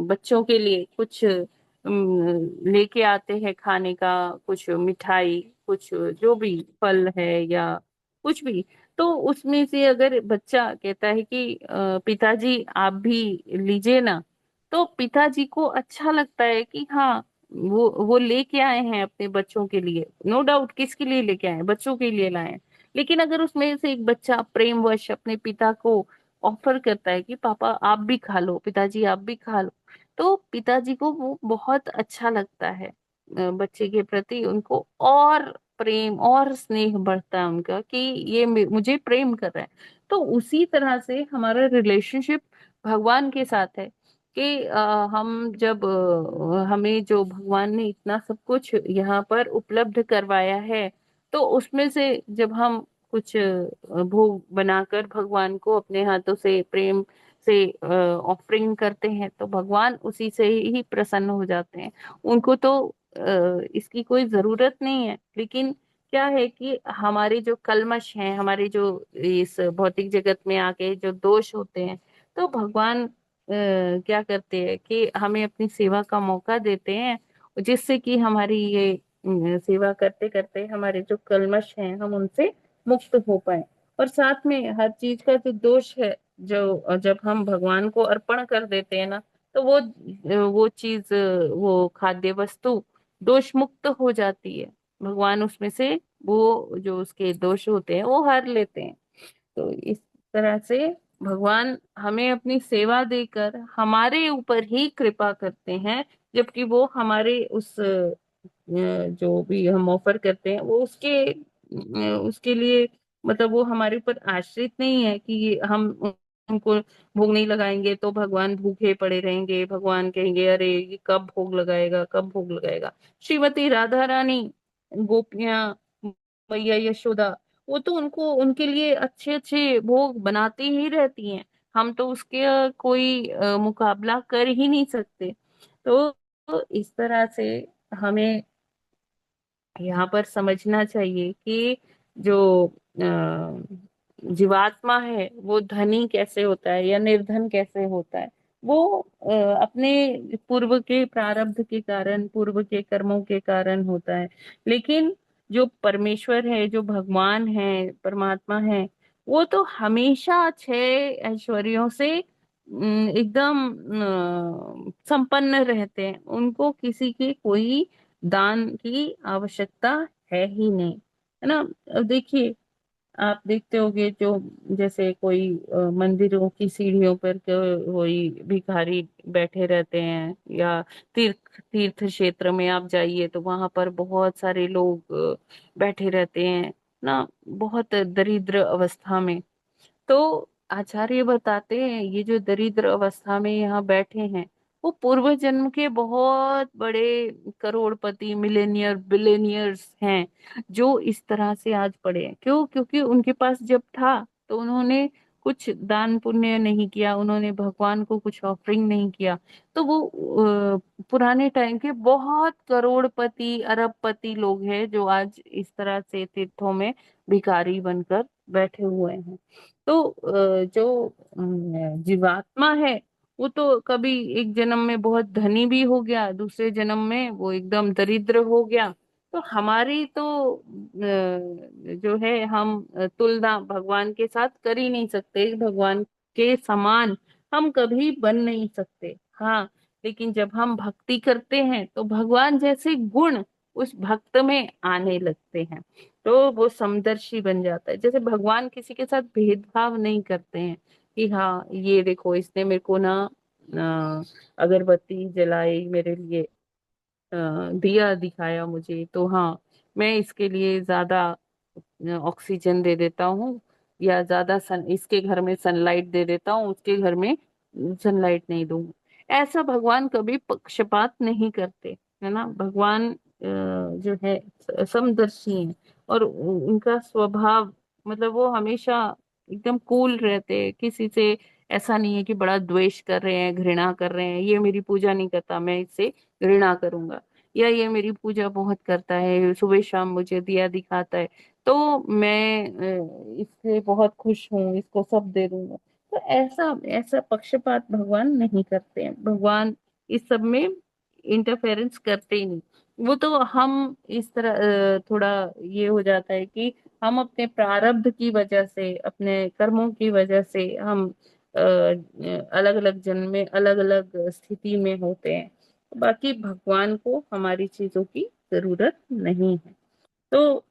बच्चों के लिए कुछ लेके आते हैं खाने का, कुछ मिठाई, कुछ जो भी फल है या कुछ भी, तो उसमें से अगर बच्चा कहता है कि पिताजी आप भी लीजिए ना, तो पिताजी को अच्छा लगता है कि हाँ, वो लेके आए हैं अपने बच्चों के लिए, नो डाउट किसके लिए लेके आए हैं, बच्चों के लिए लाए हैं। लेकिन अगर उसमें से एक बच्चा प्रेमवश अपने पिता को ऑफर करता है कि पापा आप भी खा लो, पिताजी आप भी खा लो, तो पिताजी को वो बहुत अच्छा लगता है। बच्चे के प्रति उनको और प्रेम और स्नेह बढ़ता है उनका कि ये मुझे प्रेम कर रहा है। तो उसी तरह से हमारा रिलेशनशिप भगवान के साथ है कि हम जब हमें जो भगवान ने इतना सब कुछ यहाँ पर उपलब्ध करवाया है, तो उसमें से जब हम कुछ भोग बनाकर भगवान को अपने हाथों से प्रेम से ऑफरिंग करते हैं, तो भगवान उसी से ही प्रसन्न हो जाते हैं। उनको तो इसकी कोई जरूरत नहीं है, लेकिन क्या है कि हमारे जो कल्मश हैं, हमारे जो इस भौतिक जगत में आके जो दोष होते हैं, तो भगवान क्या करते हैं कि हमें अपनी सेवा का मौका देते हैं, जिससे कि हमारी ये सेवा करते करते हमारे जो कल्मश हैं हम उनसे मुक्त हो पाए। और साथ में हर चीज का जो दोष है, जो जब हम भगवान को अर्पण कर देते हैं ना, तो वो चीज, वो खाद्य वस्तु दोष मुक्त हो जाती है। भगवान उसमें से वो जो उसके दोष होते हैं वो हर लेते हैं। तो इस तरह से भगवान हमें अपनी सेवा देकर हमारे ऊपर ही कृपा करते हैं, जबकि वो हमारे उस जो भी हम ऑफर करते हैं वो उसके लिए, मतलब वो हमारे ऊपर आश्रित नहीं है कि हम उनको भोग नहीं लगाएंगे तो भगवान भूखे पड़े रहेंगे, भगवान कहेंगे अरे ये कब भोग लगाएगा, कब भोग लगाएगा। श्रीमती राधा रानी, गोपियां, मैया यशोदा, वो तो उनको उनके लिए अच्छे अच्छे भोग बनाती ही रहती हैं। हम तो उसके कोई मुकाबला कर ही नहीं सकते। तो इस तरह से हमें यहाँ पर समझना चाहिए कि जो जीवात्मा है वो धनी कैसे होता है या निर्धन कैसे होता है। वो अपने पूर्व के प्रारब्ध के कारण, पूर्व के कर्मों के कारण होता है। लेकिन जो परमेश्वर है, जो भगवान है, परमात्मा है, वो तो हमेशा छह ऐश्वर्यों से एकदम संपन्न रहते हैं। उनको किसी की कोई दान की आवश्यकता है ही नहीं, है ना। अब देखिए, आप देखते होंगे जो जैसे कोई मंदिरों की सीढ़ियों पर कोई भिखारी बैठे रहते हैं, या तीर्थ तीर्थ क्षेत्र में आप जाइए तो वहां पर बहुत सारे लोग बैठे रहते हैं ना, बहुत दरिद्र अवस्था में। तो आचार्य बताते हैं ये जो दरिद्र अवस्था में यहाँ बैठे हैं, वो पूर्व जन्म के बहुत बड़े करोड़पति, मिलेनियर, बिलेनियर्स हैं, जो इस तरह से आज पड़े हैं। क्यों? क्योंकि उनके पास जब था तो उन्होंने कुछ दान पुण्य नहीं किया, उन्होंने भगवान को कुछ ऑफरिंग नहीं किया, तो वो पुराने टाइम के बहुत करोड़पति, अरबपति लोग हैं जो आज इस तरह से तीर्थों में भिखारी बनकर बैठे हुए हैं। तो जो जीवात्मा है वो तो कभी एक जन्म में बहुत धनी भी हो गया, दूसरे जन्म में वो एकदम दरिद्र हो गया। तो हमारी तो जो है, हम तुलना भगवान के साथ कर ही नहीं सकते, भगवान के समान हम कभी बन नहीं सकते। हाँ, लेकिन जब हम भक्ति करते हैं तो भगवान जैसे गुण उस भक्त में आने लगते हैं, तो वो समदर्शी बन जाता है। जैसे भगवान किसी के साथ भेदभाव नहीं करते हैं कि हाँ ये देखो इसने मेरे को ना अगरबत्ती जलाई मेरे लिए, दिया दिखाया मुझे, तो हाँ मैं इसके लिए ज्यादा ऑक्सीजन दे देता हूँ, या ज्यादा सन इसके घर में सनलाइट दे देता हूँ, उसके घर में सनलाइट नहीं दूंगा। ऐसा भगवान कभी पक्षपात नहीं करते, है ना। भगवान जो है समदर्शी हैं, और उनका स्वभाव मतलब वो हमेशा एकदम कूल रहते हैं, किसी से ऐसा नहीं है कि बड़ा द्वेष कर रहे हैं, घृणा कर रहे हैं, ये मेरी पूजा नहीं करता मैं इससे घृणा करूंगा, या ये मेरी पूजा बहुत करता है, सुबह शाम मुझे दिया दिखाता है, तो मैं इससे बहुत खुश हूँ, इसको सब दे दूंगा। तो ऐसा ऐसा पक्षपात भगवान नहीं करते हैं, भगवान इस सब में इंटरफेरेंस करते ही नहीं। वो तो हम इस तरह थोड़ा ये हो जाता है कि हम अपने प्रारब्ध की वजह से, अपने कर्मों की वजह से हम अलग अलग जन्म में अलग अलग स्थिति में होते हैं। बाकी भगवान को हमारी चीजों की जरूरत नहीं है। तो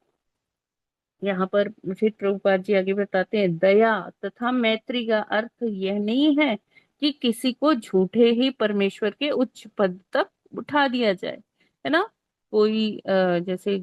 यहाँ पर फिर प्रभुपाद जी आगे बताते हैं, दया तथा मैत्री का अर्थ यह नहीं है कि किसी को झूठे ही परमेश्वर के उच्च पद तक उठा दिया जाए, है ना। कोई जैसे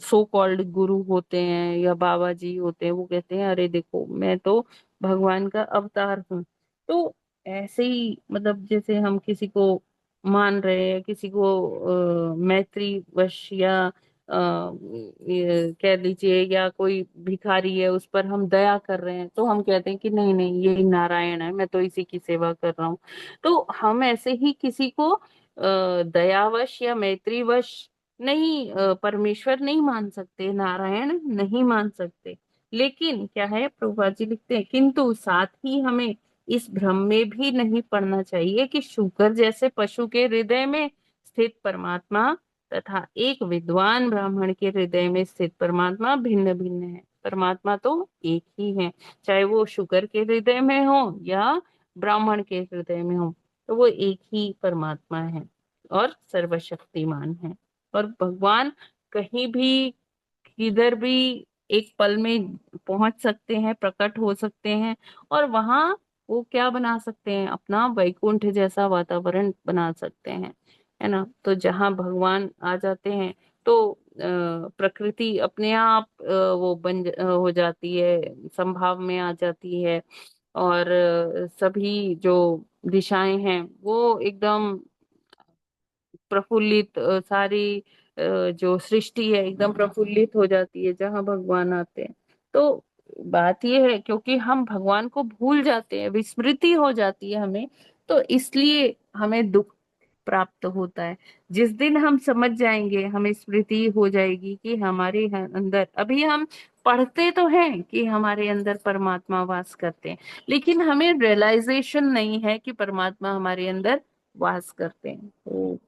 सो कॉल्ड गुरु होते हैं या बाबा जी होते हैं, वो कहते हैं अरे देखो मैं तो भगवान का अवतार हूँ। तो ऐसे ही मतलब जैसे हम किसी को मान रहे हैं, किसी को मैत्री वश या ये कह लीजिए, या कोई भिखारी है उस पर हम दया कर रहे हैं, तो हम कहते हैं कि नहीं नहीं ये नारायण है, मैं तो इसी की सेवा कर रहा हूँ। तो हम ऐसे ही किसी को दयावश या मैत्रीवश नहीं परमेश्वर नहीं मान सकते, नारायण नहीं मान सकते। लेकिन क्या है, प्रभुपाद जी लिखते हैं, किंतु साथ ही हमें इस भ्रम में भी नहीं पड़ना चाहिए कि शुकर जैसे पशु के हृदय में स्थित परमात्मा तथा एक विद्वान ब्राह्मण के हृदय में स्थित परमात्मा भिन्न भिन्न है। परमात्मा तो एक ही है, चाहे वो शुकर के हृदय में हो या ब्राह्मण के हृदय में हो, तो वो एक ही परमात्मा है और सर्वशक्तिमान है। और भगवान कहीं भी किधर भी एक पल में पहुंच सकते हैं, प्रकट हो सकते हैं, और वहां वो क्या बना सकते हैं, अपना वैकुंठ जैसा वातावरण बना सकते हैं, है ना। तो जहाँ भगवान आ जाते हैं तो प्रकृति अपने आप वो हो जाती है, संभाव में आ जाती है, और सभी जो दिशाएं हैं वो एकदम प्रफुल्लित, सारी जो सृष्टि है एकदम प्रफुल्लित हो जाती है जहाँ भगवान आते हैं। तो बात यह है, क्योंकि हम भगवान को भूल जाते हैं, विस्मृति हो जाती है हमें, तो इसलिए हमें दुख प्राप्त होता है। जिस दिन हम समझ जाएंगे, हमें स्मृति हो जाएगी कि हमारे अंदर, अभी हम पढ़ते तो हैं कि हमारे अंदर परमात्मा वास करते हैं, लेकिन हमें रियलाइजेशन नहीं है कि परमात्मा हमारे अंदर वास करते हैं। तो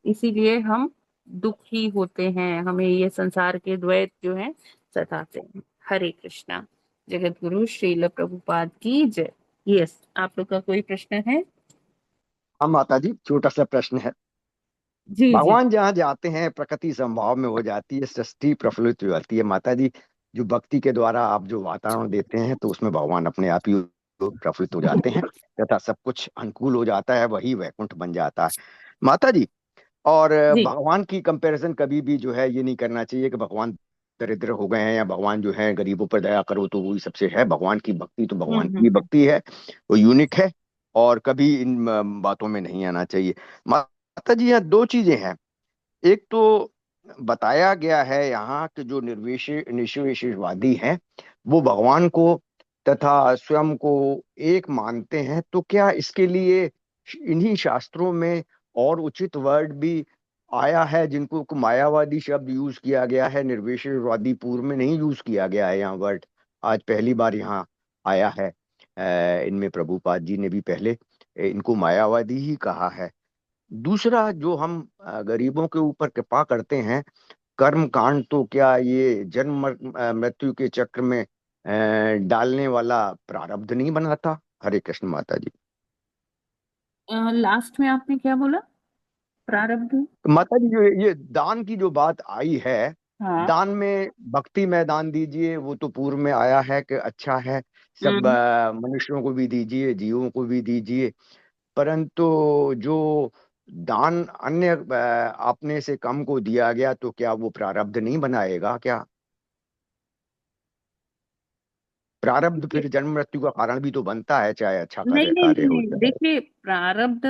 इसीलिए हम दुखी होते हैं, हमें ये संसार के द्वैत जो है सताते हैं। हरे कृष्णा। जगत गुरु श्रील प्रभुपाद की जय। यस, आप लोग का कोई प्रश्न है? हाँ माता जी, छोटा सा प्रश्न है। जी जी। भगवान जहाँ जाते हैं प्रकृति संभाव में हो जाती है, सृष्टि प्रफुल्लित हो जाती है। माता जी, जो भक्ति के द्वारा आप जो वातावरण देते हैं तो उसमें भगवान अपने आप ही प्रफुल्लित हो जाते हैं तथा सब कुछ अनुकूल हो जाता है, वही वैकुंठ बन जाता है माता जी। और जी। भगवान की कंपैरिजन कभी भी जो है ये नहीं करना चाहिए कि भगवान दरिद्र हो गए हैं या भगवान जो है गरीबों पर दया करो तो वही सबसे है। भगवान की भक्ति तो भगवान की भक्ति है, वो यूनिक है, और कभी इन बातों में नहीं आना चाहिए। माता जी, यहाँ दो चीजें हैं। एक तो बताया गया है यहाँ कि जो निश्वेशवादी हैं वो भगवान को तथा स्वयं को एक मानते हैं, तो क्या इसके लिए इन्हीं शास्त्रों में और उचित वर्ड भी आया है जिनको को मायावादी शब्द यूज किया गया है? निर्विशेषवादी पूर्व में नहीं यूज किया गया है यहाँ वर्ड, आज पहली बार यहाँ आया है। इनमें प्रभुपाद जी ने भी पहले इनको मायावादी ही कहा है। दूसरा, जो हम गरीबों के ऊपर कृपा करते हैं, कर्म कांड, तो क्या ये जन्म मृत्यु के चक्र में डालने वाला प्रारब्ध नहीं बनाता? हरे कृष्ण माता जी। लास्ट में आपने क्या बोला, प्रारब्ध? तो माता जी, जो ये दान की जो बात आई है, हाँ। दान में भक्ति में दान दीजिए, वो तो पूर्व में आया है कि अच्छा है। सब हम्म। मनुष्यों को भी दीजिए, जीवों को भी दीजिए। परंतु जो दान अन्य अपने से कम को दिया गया, तो क्या वो प्रारब्ध नहीं बनाएगा क्या? प्रारब्ध फिर जन्म मृत्यु का कारण भी तो बनता है, चाहे अच्छा नहीं कार्य नहीं कार्य नहीं हो नहीं, चाहे। देखिए प्रारब्ध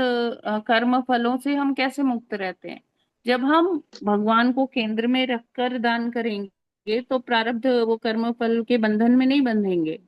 कर्म फलों से हम कैसे मुक्त रहते हैं? जब हम भगवान को केंद्र में रखकर दान करेंगे तो प्रारब्ध वो कर्म फल के बंधन में नहीं बंधेंगे।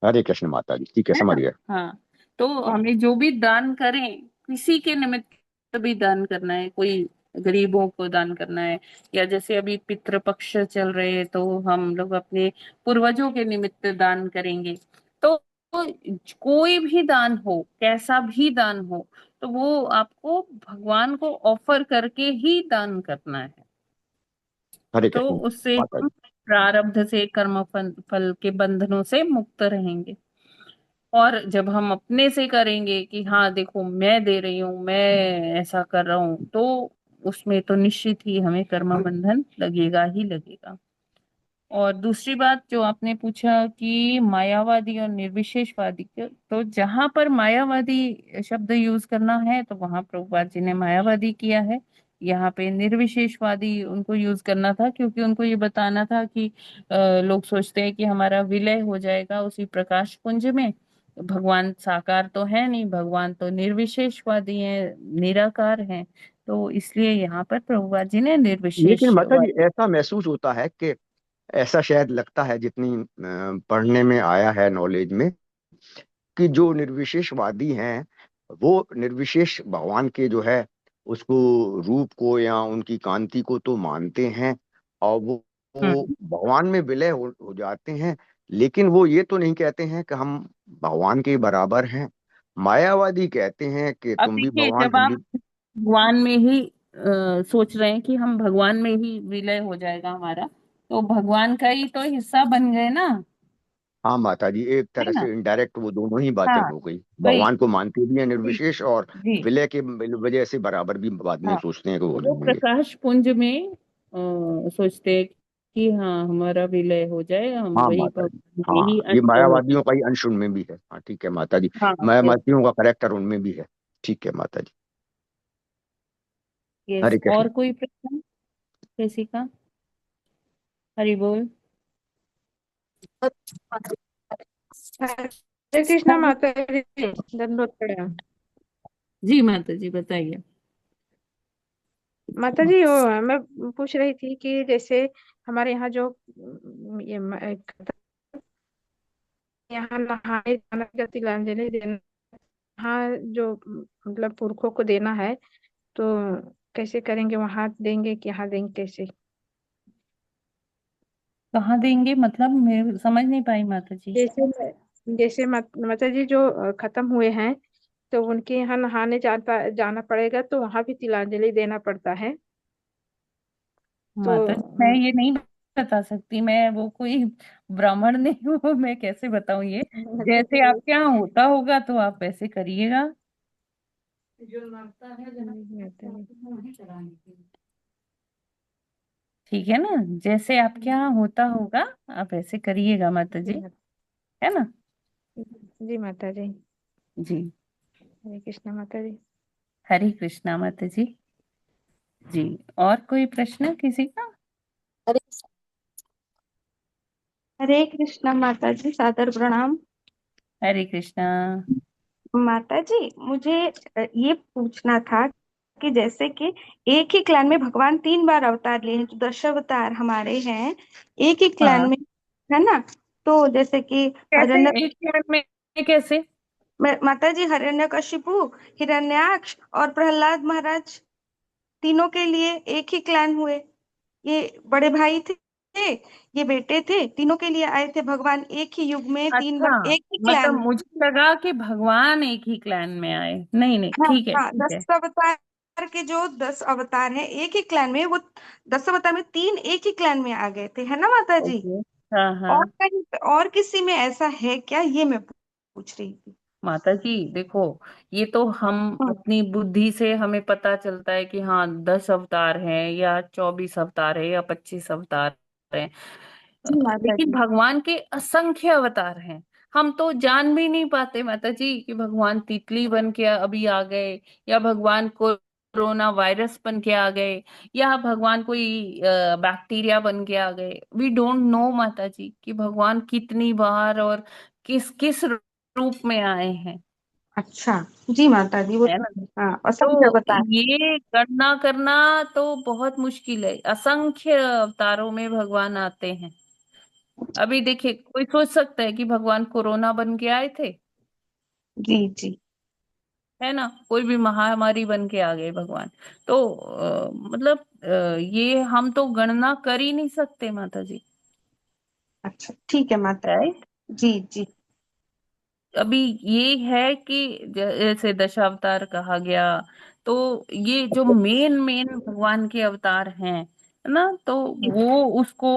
हरे कृष्ण माता जी, ठीक है, है समझ ना? गया। हाँ। तो हमें जो भी दान करें, किसी के निमित्त भी दान करना है, कोई गरीबों को दान करना है, या जैसे अभी पितृपक्ष चल रहे हैं तो हम लोग अपने पूर्वजों के निमित्त दान करेंगे। तो कोई भी दान हो, कैसा भी दान हो, तो वो आपको भगवान को ऑफर करके ही दान करना है। हरे तो कृष्ण उससे माता हम जी। प्रारब्ध से, कर्म फल के बंधनों से मुक्त रहेंगे। और जब हम अपने से करेंगे कि हाँ देखो मैं दे रही हूँ, मैं ऐसा कर रहा हूँ, तो उसमें तो निश्चित ही हमें कर्म बंधन लगेगा ही लगेगा। और दूसरी बात जो आपने पूछा कि मायावादी और निर्विशेषवादी तो जहां पर मायावादी शब्द यूज करना है तो वहां प्रभुपाद जी ने मायावादी किया है। यहाँ पे निर्विशेषवादी उनको यूज करना था, क्योंकि उनको ये बताना था कि लोग सोचते हैं कि हमारा विलय हो जाएगा उसी प्रकाश पुंज में। भगवान साकार तो है नहीं, भगवान तो निर्विशेषवादी है, निराकार है। तो इसलिए यहाँ पर प्रभुपाद जी ने लेकिन माता जी, निर्विशेषवादी। ऐसा महसूस होता है कि ऐसा शायद लगता है, जितनी पढ़ने में आया है, नॉलेज में, कि जो निर्विशेषवादी हैं वो निर्विशेष भगवान के जो है उसको, रूप को या उनकी कांति को तो मानते हैं, और वो हम्म। भगवान में विलय हो जाते हैं। लेकिन वो ये तो नहीं कहते हैं कि हम भगवान के बराबर हैं। मायावादी कहते हैं कि अब तुम भी देखिए, भगवान, जब हम आप भी। भगवान में ही सोच रहे हैं कि हम भगवान में ही विलय हो जाएगा हमारा, तो भगवान का ही तो हिस्सा बन गए ना। हाँ माता जी, एक है तरह ना? से इनडायरेक्ट वो दोनों ही बातें हाँ। हो गई। वही। भगवान को मानते भी हैं जी। निर्विशेष, और जी। विलय के वजह से बराबर भी बाद में हाँ। सोचते हैं कि तो वो वो जाएंगे। प्रकाश पुंज में सोचते हैं कि हाँ हमारा विलय हो जाए, हम हाँ वही माता जी। भगवान के ही हाँ, ये अंश हो मायावादियों जाए। का ही अंश उनमें भी है। हाँ ठीक है माता जी। हाँ। यस। मायावादियों का करेक्टर उनमें भी है। ठीक है माता जी। यस। हरे कृष्ण। और कोई प्रश्न किसी का? हरि बोल। हरे कृष्णा माता जी, दंडवत प्रणाम। जी माता जी बताइए। माता जी, वो मैं पूछ रही थी कि जैसे हमारे यहाँ जो ये यहाँ नहाए जाना का तिलांजलि देना, यहाँ जो मतलब पुरखों को देना है, तो कैसे करेंगे? वहां देंगे कि यहाँ देंगे, कैसे? कहाँ देंगे मतलब, मैं समझ नहीं पाई माता जी। जैसे माता जी जो खत्म हुए हैं, तो उनके यहाँ नहाने जाना पड़ेगा, तो वहां भी तिलांजलि देना पड़ता है। तो माता जी मैं ये नहीं बता सकती, मैं वो कोई ब्राह्मण नहीं हूँ, मैं कैसे बताऊं ये। जैसे आपके यहाँ होता होगा तो आप वैसे करिएगा। जो लगता है ठीक है ना, जैसे आपके यहाँ होता होगा आप ऐसे करिएगा माता जी। है ना? जी माता जी। जी। हरे कृष्णा माता जी। हरे कृष्णा माता जी। जी। और कोई प्रश्न किसी का? हरे कृष्णा माता जी, सादर प्रणाम। हरे कृष्णा। माता जी, मुझे ये पूछना था कि जैसे कि एक ही क्लैन में भगवान 3 बार अवतार लिए हैं, जो 10 अवतार हमारे हैं एक ही क्लैन हाँ। में, है ना? तो जैसे कि कैसे हरण्य एक मिनट में? कैसे? माता जी, हिरण्यकशिपु, हिरण्याक्ष और प्रहलाद महाराज, तीनों के लिए एक ही क्लैन हुए। ये बड़े भाई थे, ये बेटे थे, तीनों के लिए आए थे भगवान एक ही युग में, तीन अच्छा, बार एक ही मतलब क्लैन में। मुझे लगा कि भगवान एक ही क्लैन में आए। नहीं नहीं, हाँ ठीक है हाँ, ठीक है। 10 अवतार के जो 10 अवतार हैं एक ही क्लैन में, वो 10 अवतार में तीन एक ही क्लैन में आ गए थे, है ना माता जी? ओके। हाँ और हाँ। कहीं और किसी में ऐसा है क्या, ये मैं पूछ रही थी। माता जी देखो, ये तो हम अपनी बुद्धि से हमें पता चलता है कि हाँ 10 अवतार हैं या 24 अवतार है या 25 अवतार हैं। जी माता लेकिन जी। भगवान के असंख्य अवतार हैं। हम तो जान भी नहीं पाते माता जी कि भगवान तितली बन के अभी आ गए, या भगवान कोरोना वायरस बन के आ गए, या भगवान कोई बैक्टीरिया बन के आ गए। वी डोंट नो माता जी कि भगवान कितनी बार और किस किस रूप में आए हैं। अच्छा। जी माता जी, वो है ना? हाँ असंख्य तो अवतार। ये गणना करना तो बहुत मुश्किल है। असंख्य अवतारों में भगवान आते हैं। अभी देखिए, कोई सोच सकता है कि भगवान कोरोना बन के आए थे? जी जी। है ना? कोई भी महामारी बन के आ गए भगवान। तो मतलब ये हम तो गणना कर ही नहीं सकते माता जी। अच्छा ठीक है माता राइट। जी। जी अभी ये है कि जैसे दशावतार कहा गया, तो ये जो मेन मेन भगवान के अवतार हैं, है ना, तो वो उसको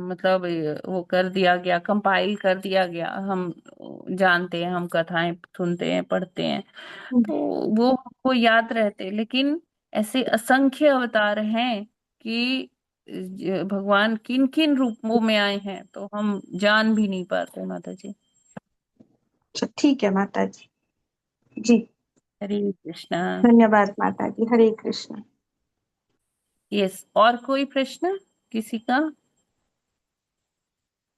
मतलब वो कर दिया गया, कंपाइल कर दिया गया। हम जानते हैं, हम कथाएं सुनते हैं, पढ़ते हैं, तो वो हमको याद रहते। लेकिन ऐसे असंख्य अवतार हैं कि भगवान किन किन रूपों में आए हैं तो हम जान भी नहीं पाते माता जी। अच्छा ठीक है माता जी। जी हरे कृष्णा। धन्यवाद माता जी। हरे कृष्ण। यस, और कोई प्रश्न किसी का?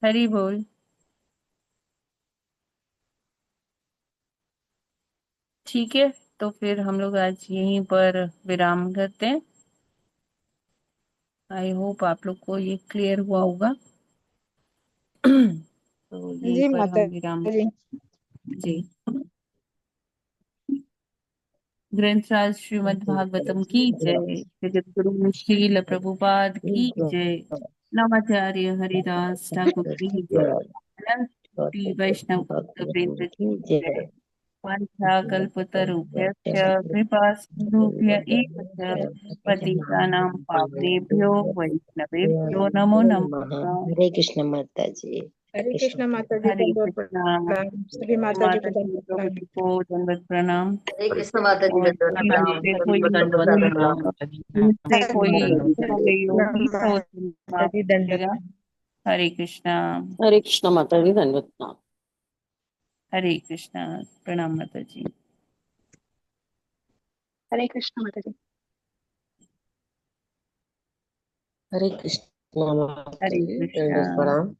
हरि बोल। ठीक है, तो फिर हम लोग आज यहीं पर विराम करते हैं। आई होप आप लोग को ये क्लियर हुआ होगा। तो यहीं जी पर माता हम विराम। जी। जी। ग्रंथराज श्रीमद् भागवतम की जय। जगत गुरु श्रील प्रभुपाद की जय। नमाचार्य हरिदास ठाकुर की जय। अनंत कोटि वैष्णव वृंद की जय। वाञ्छाकल्पतरुभ्यश्च कृपा सिन्धुभ्य एव च पतितानां पावनेभ्यो वैष्णवेभ्यो नमो नमः। हरे कृष्ण माता जी। हरे कृष्ण। कृष्ण माता जी, हरे दंडवत कृष्णा। प्रणाम सभी माता जी को, माता जी दंडवत प्रणाम। सभी को दंडवत प्रणाम। हरे कृष्ण माता जी, और दंडवत अभी प्रणाम, मुझसे सभी कोई को दंडवत भूल प्रणाम। मुझसे कोई हो हरे गई होगी तो कृष्ण माता माफ जी, दंडवत कीजिएगा। हरे कृष्णा। हरे कृष्ण माता जी, धन्यवाद प्रणाम। हरे कृष्णा। प्रणाम माता जी। हरे कृष्ण माता जी। हरे कृष्ण माता हरे जी, कृष्णा। दंडवत प्रणाम।